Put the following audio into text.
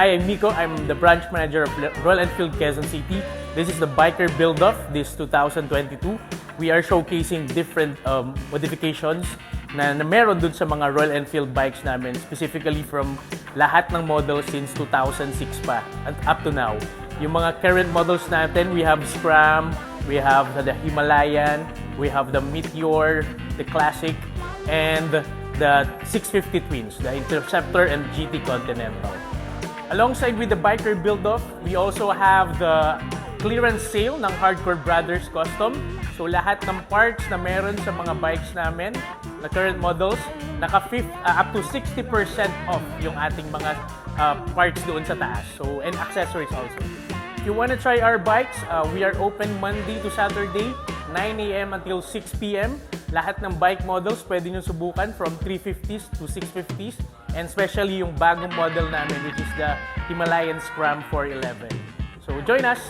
Hi, I'm Miko. I'm the branch manager of Royal Enfield, Quezon City. This is the biker build-off this 2022. We are showcasing different modifications na meron dun sa mga Royal Enfield bikes namin, specifically from lahat ng models since 2006 pa and up to now. Yung mga current models natin, we have Scram, we have the Himalayan, we have the Meteor, the Classic, and the 650 Twins, the Interceptor and GT Continental. Alongside with the biker build-off, we also have the clearance sale ng Hardcore Brothers Custom. So lahat ng parts na meron sa mga bikes namin na current models, up to 60% off yung ating mga parts doon sa taas. So, and accessories also. If you want to try our bikes, we are open Monday to Saturday, 9 a.m. until 6 p.m. Lahat ng bike models pwede nyo subukan from 350s to 650s, and especially yung bagong model namin which is the Himalayan Scram 411. So join us!